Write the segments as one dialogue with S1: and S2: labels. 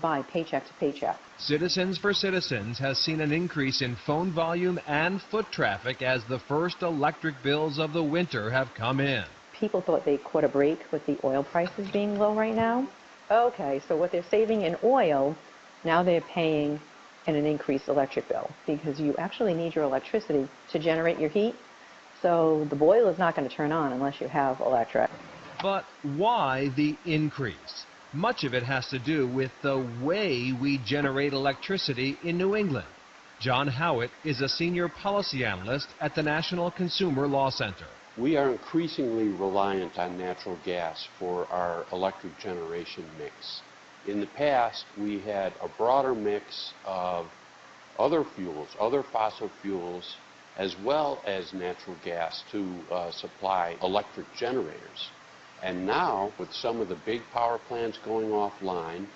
S1: by paycheck to paycheck.
S2: Citizens for Citizens has seen an increase in phone volume and foot traffic as the first electric bills of the winter have come in.
S1: People thought they caught a break with the oil prices being low right now. Okay, so what they're saving in oil, now they're paying in an increased electric bill because you actually need your electricity to generate your heat. So the boiler is not going to turn on unless you have electric.
S2: But why the increase? Much of it has to do with the way we generate electricity in New England. John Howitt is a senior policy analyst at the National Consumer Law Center.
S3: We are increasingly reliant on natural gas for our electric generation mix. In the past, we had a broader mix of other fuels, other fossil fuels, as well as natural gas to supply electric generators. And now, with some of the big power plants going offline,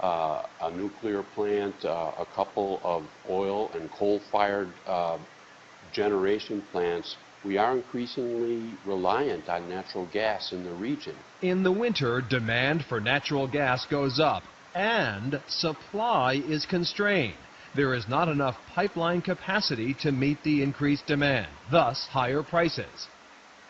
S3: a nuclear plant, a couple of oil and coal-fired generation plants, we are increasingly reliant on natural gas in the region.
S2: In the winter, demand for natural gas goes up, and supply is constrained. There is not enough pipeline capacity to meet the increased demand, thus higher prices.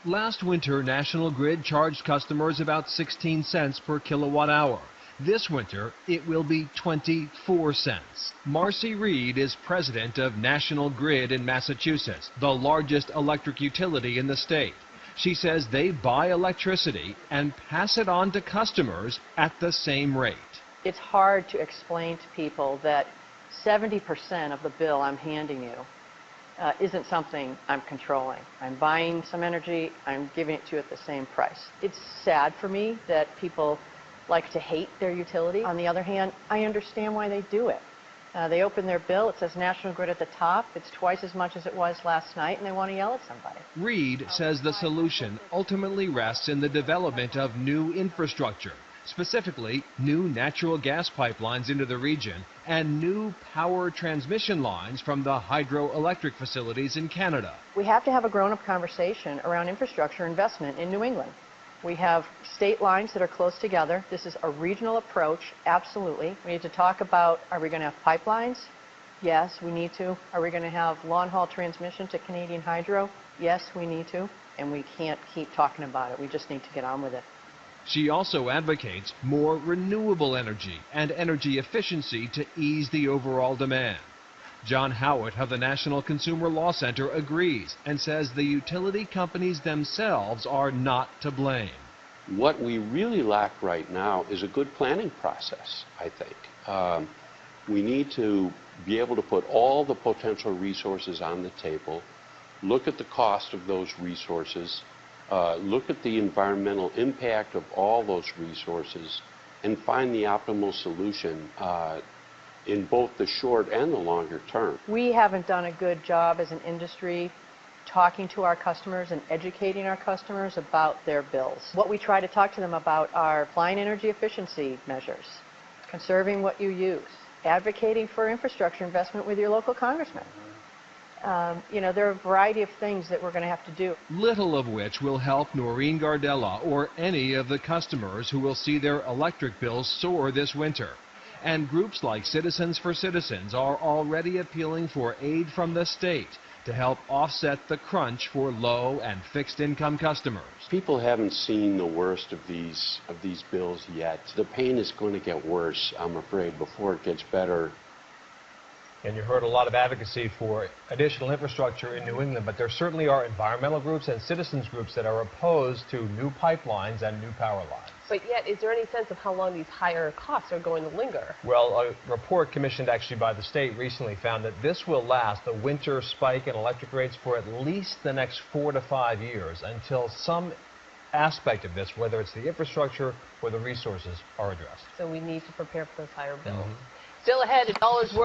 S2: Last winter, National Grid charged customers about 16 cents per kilowatt hour. This winter, it will be 24 cents. Marcy Reed is president of National Grid in Massachusetts, the largest electric utility in the state. She says they buy electricity and pass it on to customers at the same rate.
S4: It's hard to explain to people that 70% of the bill I'm handing you isn't something I'm controlling. I'm buying some energy, I'm giving it to you at the same price. It's sad for me that people like to hate their utility. On the other hand, I understand why they do it. They open their bill, it says National Grid at the top, it's twice as much as it was last night, and they want to yell at somebody.
S2: Reed says the solution ultimately rests in the development of new infrastructure, specifically new natural gas pipelines into the region and new power transmission lines from the hydroelectric facilities in Canada.
S4: We have to have a grown-up conversation around infrastructure investment in New England. We have state lines that are close together. This is a regional approach, absolutely. We need to talk about, are we going to have pipelines? Yes, we need to. Are we going to have long-haul transmission to Canadian Hydro? Yes, we need to. And we can't keep talking about it. We just need to get on with it.
S2: She also advocates more renewable energy and energy efficiency to ease the overall demand. John Howitt of the National Consumer Law Center agrees and says the utility companies themselves are not to blame.
S3: What we really lack right now is a good planning process, I think. We need to be able to put all the potential resources on the table, look at the cost of those resources, look at the environmental impact of all those resources, and find the optimal solution in both the short and the longer term.
S4: We haven't done a good job as an industry talking to our customers and educating our customers about their bills. What we try to talk to them about are applying energy efficiency measures, conserving what you use, advocating for infrastructure investment with your local congressman. There are a variety of things that we're going to have to do.
S2: Little of which will help Noreen Gardella or any of the customers who will see their electric bills soar this winter. And groups like Citizens for Citizens are already appealing for aid from the state to help offset the crunch for low and fixed income customers.
S3: People haven't seen the worst of these bills yet. The pain is going to get worse, I'm afraid, before it gets better.
S5: And you heard a lot of advocacy for additional infrastructure in New England, but there certainly are environmental groups and citizens groups that are opposed to new pipelines and new power lines.
S6: But yet, is there any sense of how long these higher costs are going to linger?
S5: Well, a report commissioned actually by the state recently found that this will last, the winter spike in electric rates, for at least the next 4 to 5 years until some aspect of this, whether it's the infrastructure or the resources, are addressed.
S6: So we need to prepare for those higher bills. Still ahead, $1 worth